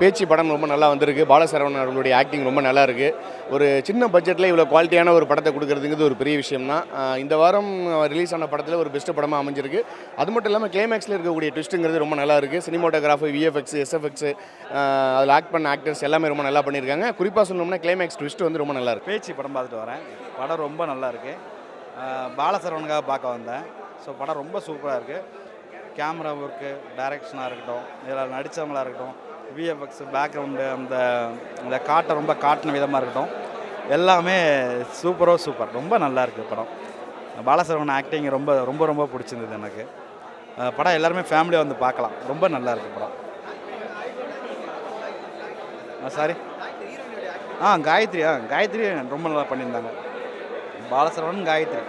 பேச்சு படம் ரொம்ப நல்லா வந்திருக்கு. பாலசரவணன் அவர்களுடைய ஆக்டிங் ரொம்ப நல்லா இருக்குது. ஒரு சின்ன பட்ஜெட்டில் இவ்வளோ குவாலிட்டியான ஒரு படத்தை கொடுக்குறதுங்கிறது ஒரு பெரிய விஷயம் தான். இந்த வாரம் ரிலீஸ் ஆன படத்தில் ஒரு பெஸ்ட் படமாக அமைஞ்சிருக்கு. அது மட்டும் இல்லாமல் கிளைமேக்ஸில் இருக்கக்கூடிய ட்விஸ்ட்டுங்கிறது ரொம்ப நல்லா இருக்குது. சினிமோட்டோகிராஃபி, விஎஃப்எக்ஸ், எஸ்எஃப்எக்ஸ், அதில் ஆக்ட் பண்ண ஆக்டர்ஸ் எல்லாமே ரொம்ப நல்லா பண்ணியிருக்காங்க. குறிப்பாக சொல்லணும்னா கிளைமேக்ஸ் ட்விஸ்ட் வந்து ரொம்ப நல்லா இருக்குது. பேச்சு படம் பார்த்துட்டு வரேன். படம் ரொம்ப நல்லா இருக்குது. பாலசரவனுக்காக பார்க்க வந்தேன். ஸோ படம் ரொம்ப சூப்பராக இருக்குது. கேமரா ஒர்க்கு, டைரக்ஷனாக இருக்கட்டும், இதில் நடித்தவங்களாக இருக்கட்டும், விஎஃப்எக்ஸ், பேக்ரவுண்டு, அந்த காட்டை ரொம்ப காட்டின விதமாக இருக்கட்டும், எல்லாமே சூப்பர். ரொம்ப நல்லா இருக்குது படம். பாலசரவணன் ஆக்டிங் ரொம்ப ரொம்ப ரொம்ப பிடிச்சிருந்தது எனக்கு. படம் எல்லாருமே ஃபேமிலியாக வந்து பார்க்கலாம். ரொம்ப நல்லா இருக்குது படம். சாரி காயத்ரி ரொம்ப நல்லா பண்ணியிருந்தாங்க. பாலசரவணன், காயத்ரி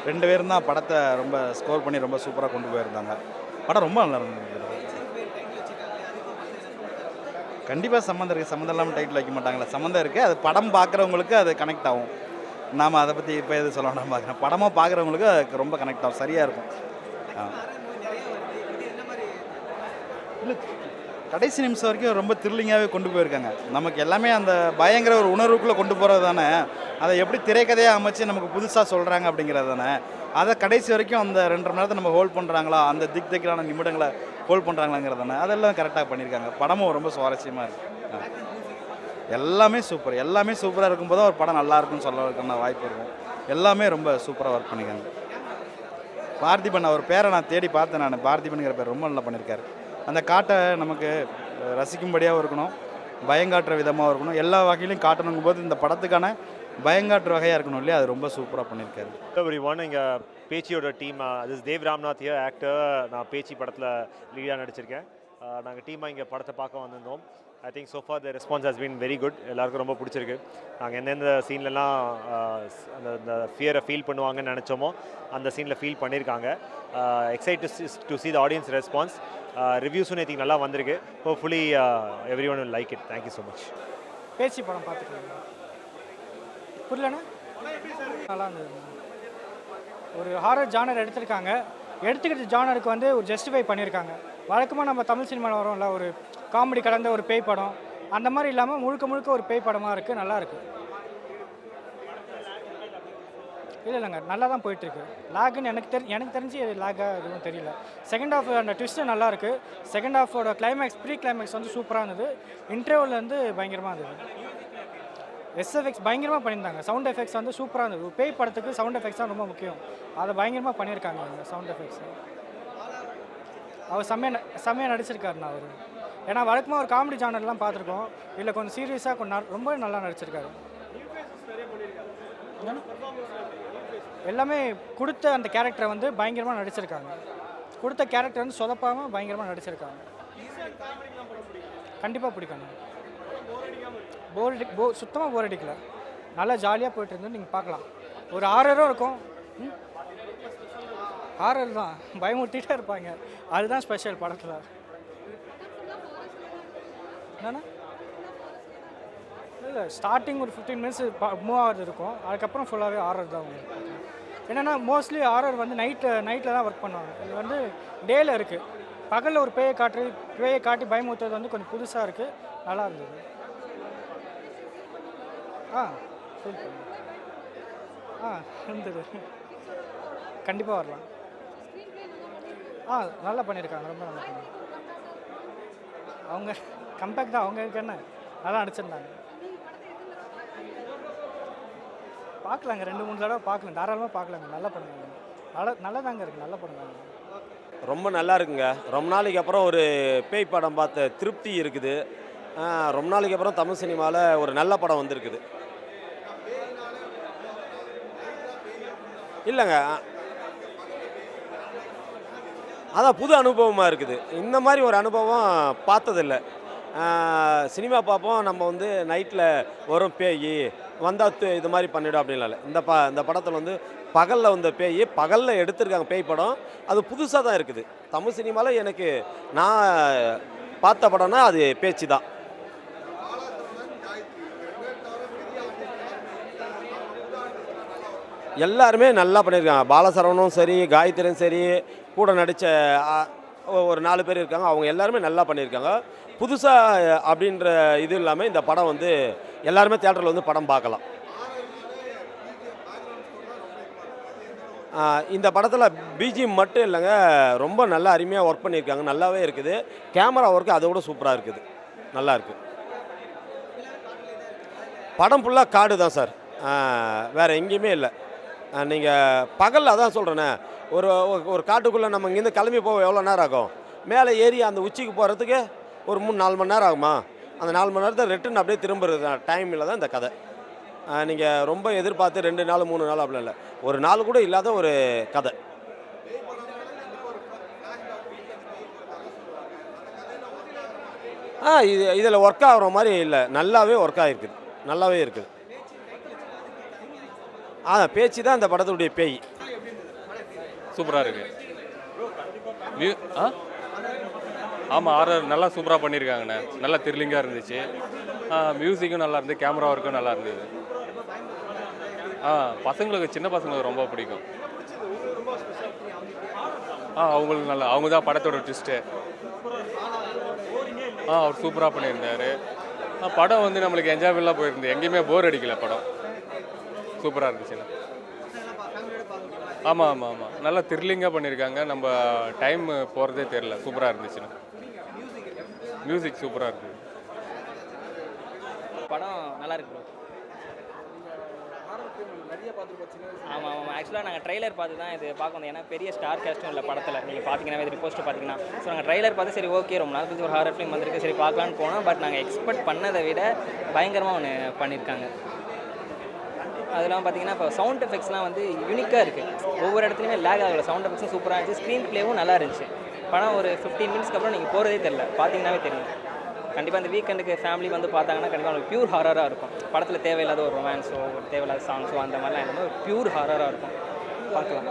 2 பேரும் தான் படத்தை ரொம்ப ஸ்கோர் பண்ணி ரொம்ப சூப்பராக கொண்டு போயிருந்தாங்க. படம் ரொம்ப நல்லா இருந்தது. கண்டிப்பாக சம்மந்தம் இருக்குது. சம்மந்தம் இல்லாமல் டைட்டில் வைக்க மாட்டாங்களா? சம்மந்தம் இருக்குது. அது படம் பார்க்குறவங்களுக்கு அது கனெக்ட் ஆகும். நாம் அதை பற்றி இப்போ எது சொல்ல வேண்டாம் பார்க்குறேன். படமாக பார்க்குறவங்களுக்கு அதுக்கு ரொம்ப கனெக்ட் ஆகும். சரியாக இருக்கும். இல்லை, கடைசி நிமிஷம் வரைக்கும் ரொம்ப த்ரில்லிங்காகவே கொண்டு போயிருக்காங்க. நமக்கு எல்லாமே அந்த பயங்கர ஒரு உணர்வுக்குள்ளே கொண்டு போகிறது தானே. அதை எப்படி திரைக்கதையாக அமைச்சு நமக்கு புதுசாக சொல்கிறாங்க அப்படிங்கிறது தானே. அதை கடைசி வரைக்கும் அந்த 2.5 மணி நேரத்தை நம்ம ஹோல்ட் பண்ணுறாங்களா, அந்த திக்கிலான நிமிடங்களை ஹோல்ட் பண்ணுறாங்களாங்கிறது தானே. அதெல்லாம் கரெக்டாக பண்ணியிருக்காங்க. படமும் ரொம்ப சுவாரஸ்யமாக இருக்குது. எல்லாமே சூப்பராக இருக்கும்போது ஒரு படம் நல்லா இருக்குன்னு சொல்ல வாய்ப்பு இருக்கும். எல்லாமே ரொம்ப சூப்பராக ஒர்க் பண்ணியிருக்காங்க. பார்த்திபன் அவர் பேரை நான் தேடி பார்த்தேன். நான் பார்த்திபனுங்கிற பேர் ரொம்ப நல்லா பண்ணியிருக்காரு. அந்த காட்டை நமக்கு ரசிக்கும்படியாகவும் இருக்கணும், பயங்காட்டுற விதமாகவும் இருக்கணும், எல்லா வகையிலையும் காட்டணுங்கும் போது இந்த படத்துக்கான பயங்காட்டுற வகையாக இருக்கணும் இல்லையா. அது ரொம்ப சூப்பராக பண்ணியிருக்காரு. எவ்ரிவன், எங்கள் பேச்சியோட team this Dev Ramnath here, actor. நான் பேச்சி படத்தில் லீடாக நடிச்சிருக்கேன். நாங்கள் டீமாக இங்கே படத்தை பார்க்க வந்திருந்தோம். I think so for the response has been very good. எல்லாருக்கும் ரொம்ப பிடிச்சிருக்கு. நாங்கள் எந்தெந்த சீன்லலாம் அந்த ஃபியரை ஃபீல் பண்ணுவாங்கன்னு நினச்சோமோ அந்த சீனில் ஃபீல் பண்ணியிருக்காங்க. Excited to see the audience response. ரிவ்யூஸும் நேற்று நல்லா வந்திருக்கு. Hopefully everyone will like it. Thank you so much. பேச்சு படம் பார்த்துக்கலாம். புரியலண்ணா, நல்லா இருந்தது. ஒரு ஹாரர் ஜானர் எடுத்துக்கிட்ட ஜானருக்கு வந்து ஒரு ஜஸ்டிஃபை பண்ணியிருக்காங்க. வழக்கமாக நம்ம தமிழ் சினிமாவில் வரோம்ல, ஒரு காமெடி கலந்த ஒரு பேய் படம், அந்த மாதிரி இல்லாமல் முழுக்க ஒரு பேய் படமாக இருக்குது. நல்லா இருக்குது. இல்லைங்க, நல்லா தான் போயிட்டுருக்கு. லேக்குன்னு எனக்கு தெரிஞ்சு லேக்காக எதுவும் தெரியல. செகண்ட் ஹாஃப் அந்த ட்விஸ்ட்டு நல்லா இருக்குது. செகண்ட் ஹாஃபோட ப்ரீ கிளைமேக்ஸ் வந்து சூப்பராக இருந்தது. இன்டர்வல் பயங்கரமாக இருந்தது. எஸ்எஃப்எக்ஸ் பயங்கரமாக பண்ணியிருந்தாங்க. சவுண்ட் எஃபெக்ட்ஸ் வந்து சூப்பராக இருந்தது. பேய் படத்துக்கு சவுண்ட் எஃபெக்ட்ஸ் தான் ரொம்ப முக்கியம். அதை பயங்கரமாக பண்ணியிருக்காங்க. சவுண்ட் எஃபெக்ட்ஸ் அவர் செம்மையாக நடிச்சிருக்காருண்ணா அவர். ஏன்னா வழக்கமாக ஒரு காமெடி ஜானர்லாம் பார்த்துருக்கோம். இல்லை கொஞ்சம் சீரியஸாக ரொம்ப நல்லா நடிச்சிருக்காரு. எல்லாமே கொடுத்த அந்த கேரக்டரை வந்து பயங்கரமாக நடிச்சிருக்காங்க. கொடுத்த கேரக்டர் வந்து சொதப்பாமல் பயங்கரமாக நடிச்சிருக்காங்க. கண்டிப்பாக பிடிக்கணும். சுத்தமாக போர் அடிக்கல. நல்லா ஜாலியாக போய்ட்டு இருந்து நீங்கள் பார்க்கலாம். ஒரு ஹாரரும் இருக்கும். ஹாரர் தான், பயமுறுத்திட்டே இருப்பாங்க. அதுதான் ஸ்பெஷல் படத்தில். என்னன்னா இல்லை, ஸ்டார்டிங் ஒரு 15 மினிட்ஸ் மூவ் ஆகிறது இருக்கும். அதுக்கப்புறம் ஃபுல்லாகவே ஹாரர் தான் உங்களுக்கு. என்னென்னா மோஸ்ட்லி ஹாரர் வந்து நைட்டில் தான் ஒர்க் பண்ணுவாங்க. இது வந்து டேயில் இருக்குது. பகலில் ஒரு பேயை காட்டி பயமுறுத்துறது வந்து கொஞ்சம் புதுசாக இருக்குது. நல்லா இருந்தது. ஃபீல் பண்ணு. இருந்தது. கண்டிப்பாக வரலாம். நல்லா பண்ணியிருக்காங்க. ரொம்ப நல்லா பண்ணியிருக்காங்க. அவங்க கம்பேக் தான். அவங்களுக்கு என்ன நல்லா நடிச்சிருந்தாங்க. பார்க்கலாங்க, 2-3 தடவை பார்க்கலாம். தாராளமாக பார்க்கலாங்க. நல்லா பண்ணுவாங்க. நல்லா தாங்க இருக்குது. நல்லா பண்ணுவாங்க. ரொம்ப நல்லா இருக்குங்க. ரொம்ப நாளைக்கு அப்புறம் ஒரு பேய் படம் பார்த்த திருப்தி இருக்குது. ரொம்ப நாளைக்கு அப்புறம் தமிழ் சினிமாவில் ஒரு நல்ல படம் வந்திருக்குது. இல்லைங்க, அதான் புது அனுபவமாக இருக்குது. இந்த மாதிரி ஒரு அனுபவம் பார்த்ததில்லை. சினிமா பார்ப்போம், நம்ம வந்து நைட்டில் வரும் பேய் வந்தால் இது மாதிரி பண்ணிவிடும் அப்படின்லாம் இல்லை. இந்த படத்தில் வந்து பகலில் வந்த பேய், பகலில் எடுத்திருக்காங்க பேய் படம். அது புதுசாக தான் இருக்குது. தமிழ் சினிமாவில் எனக்கு நான் பார்த்த படம்னா அது பேச்சு தான். எல்லாருமே நல்லா பண்ணியிருக்காங்க. பாலசரவணும் சரி, காயத்ரியும் சரி, கூட நடித்த ஒரு 4 பேர் இருக்காங்க. அவங்க எல்லாருமே நல்லா பண்ணியிருக்காங்க. புதுசாக அப்படின்ற இது இல்லாமல் இந்த படம் வந்து எல்லாருமே தியேட்டரில் வந்து படம் பார்க்கலாம். இந்த படத்தில் பிஜிஎம் மட்டும் இல்லைங்க, ரொம்ப நல்லா அருமையாக ஒர்க் பண்ணியிருக்காங்க, நல்லாவே இருக்குது. கேமரா ஒர்க்கு அதை விட சூப்பராக இருக்குது, நல்லா இருக்குது. படம் ஃபுல்லாக காடு தான் சார், வேறு எங்கேயுமே இல்லை. நீங்கள் பகலில் அதான் சொல்கிறேனே, ஒரு ஒரு காட்டுக்குள்ளே நம்ம இங்கேருந்து கிளம்பி போக எவ்வளோ நேரம் ஆகும்? மேலே ஏறி அந்த உச்சிக்கு போகிறதுக்கு ஒரு 3-4 மணி நேரம் ஆகுமா? அந்த 4 மணி நேரத்தை ரிட்டன் அப்படியே திரும்புறது டைமில் தான் இந்த கதை. நீங்கள் ரொம்ப எதிர்பார்த்து 2 நாள் 3 நாள் அப்படிலாம் இல்லை, ஒரு நாள் கூட இல்லாத ஒரு கதை. இதில் ஒர்க் ஆகிற மாதிரி இல்லை, நல்லாவே ஒர்க் ஆகிருக்குது, நல்லாவே இருக்குது. பேச்சு தான் இந்த படத்துடைய பேய். சூப்பராக இருக்கு. ஆமாம், ஆர்ஆர் நல்லா சூப்பராக பண்ணியிருக்காங்கண்ணே, நல்லா த்ரில்லிங்காக இருந்துச்சு. மியூசிக்கும் நல்லா இருந்தது, கேமரா ஒர்க்கும் நல்லா இருந்தது. பசங்களுக்கு, சின்ன பசங்களுக்கு ரொம்ப பிடிக்கும். அவங்களுக்கு நல்லா, அவங்க தான் படத்தோட ட்விஸ்ட்டு. அவர் சூப்பராக பண்ணியிருந்தார். படம் வந்து நம்மளுக்கு என்ஜாயபிளாக போயிருந்து, எங்கேயுமே போர் அடிக்கலை. படம் சூப்பராக இருந்துச்சுண்ணா. ஆமாம் ஆமாம் ஆமாம், நல்லா த்ரில்லிங்காக பண்ணியிருக்காங்க, நம்ம டைம் போகிறதே தெரில, சூப்பராக இருந்துச்சுண்ணா. மியூசிக் சூப்பராக இருக்குது. படம் நல்லா இருக்கு ப்ரோ. ஆமாம் ஆமாம், ஆக்சுவலாக நாங்கள் ட்ரெய்லர் பார்த்து தான் இது பார்க்க வந்தோம். ஏன்னா பெரிய ஸ்டார் கேஸ்ட்டும் இல்லை படத்தில். நீங்கள் பார்த்தீங்கன்னா இது போஸ்ட்டு பார்த்தீங்கன்னா, ஸோ நாங்கள் ட்ரெய்லர் பார்த்து சரி ஓகே, ரொம்ப நாள் கழிச்சு ஒரு ஹாரர் ஃபிலிம் வந்திருக்கு, சரி பார்க்கலான்னு போனோம். பட் நாங்கள் எக்ஸ்பெக்ட் பண்ணதை விட பயங்கரமாக ஒன்று பண்ணியிருக்காங்க. அதெல்லாம் பார்த்தீங்கன்னா இப்போ சவுண்ட் எஃபெக்ட்ஸ்லாம் வந்து யூனிக்காக இருக்குது, ஒவ்வொரு இடத்துலையுமே லேக் ஆகலை. சவுண்ட் எஃபெக்ட்ஸும் சூப்பராக இருந்துச்சு, ஸ்க்ரீன் ப்ளேவும் நல்லா இருந்துச்சு. படம் ஒரு 15 மினிட்ஸ்க்கு அப்புறம் நீங்கள் போகிறதே தெரில, பார்த்தீங்கன்னாவே தெரியும். கண்டிப்பாக இந்த வீக்கெண்டுக்கு ஃபேமிலி வந்து பார்த்தாங்கன்னா கண்டிப்பாக உங்களுக்கு பியூர் ஹாரராக இருக்கும். படத்தில் தேவையில்லாத ஒரு ரொமான்ஸோ ஒரு தேவையில்லாத சாங்ஸோ அந்த மாதிரிலாம் இல்லாமல் ஒரு பியூர் ஹாரராக இருக்கும், பார்க்கலாம்.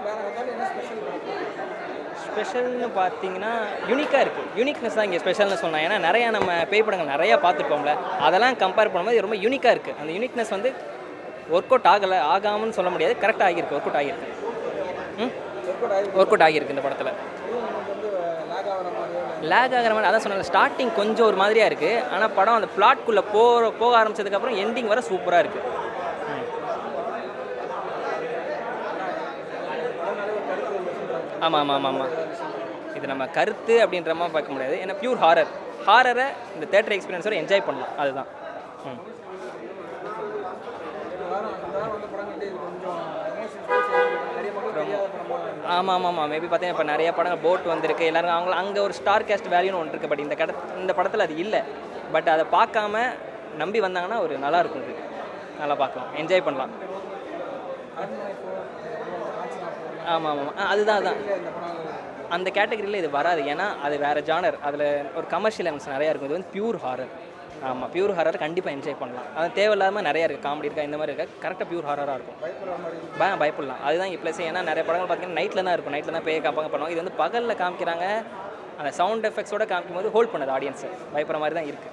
ஸ்பெஷல்னு பார்த்தீங்கன்னா யூனிக்காக இருக்குது, யூனிக்னஸ் தான் இங்கே ஸ்பெஷல்னு சொன்னேன். ஏன்னா நிறையா நம்ம பேய் படங்கள் நிறையா பார்த்துருப்போம்ல, அதெல்லாம் கம்பேர் பண்ணும்போது ரொம்ப யூனிக்காக இருக்குது. அந்த யூனிக்னஸ் வந்து ஒர்க் அவுட் ஆகாமன்னு சொல்ல முடியாது, கரெக்டாக ஆகியிருக்கு, ஒர்க் அவுட் ஆகியிருக்கு. ஒர்க் அவுட் ஆகியிருக்கு இந்த படத்தில். லேக் ஆகிற மாதிரி அதான் சொன்னேன், ஸ்டார்டிங் கொஞ்சம் ஒரு மாதிரியாக இருக்குது. ஆனால் படம் அந்த பிளாட்குள்ளே போக ஆரம்பித்ததுக்கப்புறம் எண்டிங் வர சூப்பராக இருக்குது. ஆமாம் ஆமாம் ஆமாம் ஆமாம், இது நம்ம கருத்து அப்படின்ற மாதிரி பார்க்க முடியாது. ஏன்னா பியூர் ஹாரரை இந்த தேட்டர் எக்ஸ்பீரியன்ஸோட என்ஜாய் பண்ணலாம், அதுதான். ஆமாம் ஆமாம் ஆமாம், மேபி பார்த்தீங்கன்னா இப்போ நிறைய படங்கள் போட் வந்திருக்கு, எல்லோரும் அங்கே ஒரு ஸ்டார் கேஸ்ட் வேல்யூன்னு ஒன்று இருக்குது. பட் இந்த படத்தில் அது இல்லை. பட் அதை பார்க்காம நம்பி வந்தாங்கன்னா ஒரு நல்லாயிருக்கும், இது நல்லா பார்க்கலாம், என்ஜாய் பண்ணலாம். ஆமாம் ஆமாம், அதுதான் அந்த கேட்டகரியில் இது வராது. ஏன்னா அது வேறு ஜானர், அதில் ஒரு கமர்ஷியல் எலமெண்ட்ஸ் நிறையா இருக்கும். இது வந்து பியூர் ஹாரர். ஆமாம், பியூர் ஹாரர் கண்டிப்பாக என்ஜாய் பண்ணலாம். அது தேவையில்லாமல் நிறையா இருக்குது, காமெடி இருக்கா இந்த மாதிரி இருக்கா, கரெக்டாக பியூர் ஹாரராக இருக்கும், பயப்படலாம். அதுதான் ப்ளஸ். ஏன்னா நிறைய படங்கள் பார்த்தீங்கன்னா நைட்டில் தான் இருக்கும், நைட்டில் தான் பேய் காப்பாங்க பண்ணுவாங்க. இது வந்து பகலில் காமிக்கிறாங்க, அந்த சவுண்ட் எஃபெக்ட்ஸோடு காமிக்கும் போது ஹோல்ட் பண்ணுது ஆடியன்ஸை, பயப்படுற மாதிரி தான் இருக்குது.